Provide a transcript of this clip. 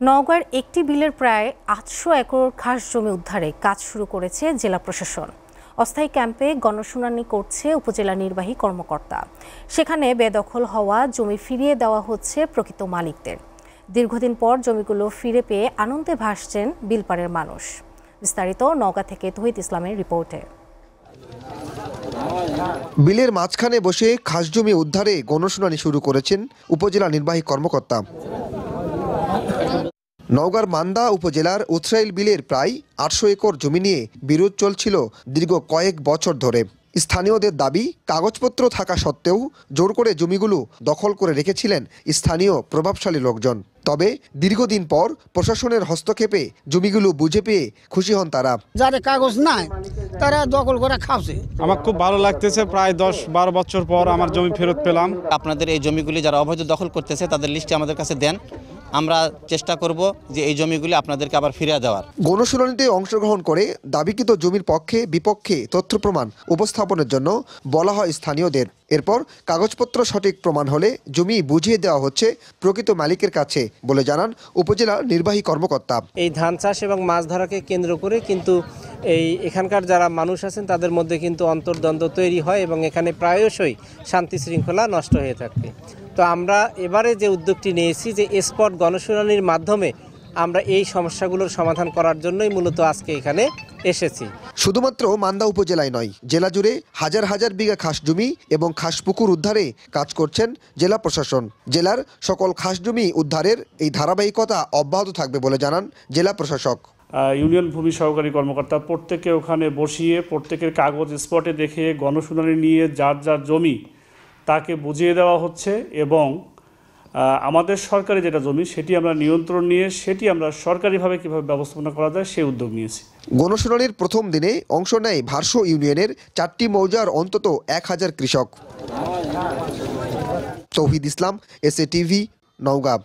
নওগাঁর একটি বিলের প্রায় ৮০০ একর খাস জমি উদ্ধারে কাজ শুরু করেছে জেলা প্রশাসন। অস্থায়ী ক্যাম্পে গণশুনানি করছে উপজেলা নির্বাহী কর্মকর্তা। সেখানে বেদখল হওয়া জমি ফিরিয়ে দেওয়া হচ্ছে প্রকৃত মালিকদের। দীর্ঘদিন পর জমিগুলো ফিরে পেয়ে আনন্দে ভাসছেন বিলপাড়ের মানুষ। বিস্তারিত নওগাঁ থেকে তৌহিদ ইসলামের রিপোর্টে। বিলের মাঝখানে বসে খাস জমি উদ্ধারে গণশুনানি শুরু করেছেন উপজেলা নির্বাহী কর্মকর্তা। নওগাঁর মান্দা উপজেলার উথরাইল বিলের প্রায় ৮০০ একর জমি নিয়ে বিরোধ চলছিল দীর্ঘ কয়েক বছর ধরে। স্থানীয়দের দাবি, কাগজপত্র থাকা সত্ত্বেও জোর করে জমিগুলো দখল করে রেখেছিলেন স্থানীয় প্রভাবশালী লোকজন। তবে দীর্ঘদিন পর প্রশাসনের হস্তক্ষেপে জমিগুলো বুঝে পেয়ে খুশি হন তারা। যাদের কাগজ নাই তারা দখল করে খাচ্ছে। আমার খুব ভালো লাগতেছে, প্রায় ১০-১২ বছর পর আমার জমি ফেরত পেলাম। আপনাদের এই জমিগুলি যারা অবৈধ দখল করতেছে তাদের লিস্টে আমাদের কাছে দেন, আমরা চেষ্টা করব যে এই জমিগুলি আপনাদেরকে আবার ফিরিয়ে দেওয়ার। গণশুনানিতে অংশগ্রহণ করে দাবিকৃত জমির পক্ষে বিপক্ষে তথ্য প্রমাণ উপস্থাপনের জন্য বলা হয় স্থানীয়দের। এরপর কাগজপত্র সঠিক প্রমাণ হলে জমি বুঝিয়ে দেওয়া হচ্ছে প্রকৃত মালিকের কাছে বলে জানান উপজেলা নির্বাহী কর্মকর্তা। এই ধান চাষ এবং মাছ ধরাকে কেন্দ্র করে কিন্তু এখানকার যারা মানুষ আছেন তাদের মধ্যে কিন্তু অন্তর্দ্বন্দ্ব তৈরি হয় এবং এখানে প্রায়শই শান্তি শৃঙ্খলা নষ্ট হয়ে থাকে। তো আমরা এবারে যে উদ্যোগটি নিয়েছি যে স্পট গণশুনানির মাধ্যমে আমরা এই সমস্যাগুলোর সমাধান করার জন্যই মূলত আজকে এখানে এসেছি। শুধুমাত্র মান্দা উপজেলায় নয়, জেলা জুড়ে হাজার হাজার বিঘা খাস জমি এবং খাস পুকুর উদ্ধারে কাজ করছেন জেলা প্রশাসন। জেলার সকল খাস জমি উদ্ধারের এই ধারাবাহিকতা অব্যাহত থাকবে বলে জানান জেলা প্রশাসক। ইউনিয়ন ভূমি সহকারী কর্মকর্তা প্রত্যেকে ওখানে বসিয়ে প্রত্যেকের কাগজ স্পটে দেখে গণশুনানি নিয়ে যার যার জমি তাকে বুঝিয়ে দেওয়া হচ্ছে এবং আমাদের সরকারি যেটা জমি সেটি আমরা নিয়ন্ত্রণ নিয়ে সেটি আমরা সরকারিভাবে কীভাবে ব্যবস্থাপনা করা যায় সেই উদ্যোগ নিয়েছি। গণশুনানির প্রথম দিনে অংশ নেয় ভারসো ইউনিয়নের 4টি মৌজার অন্তত 1000 কৃষক। তৌহিদ ইসলাম, SA TV, নওগাঁ।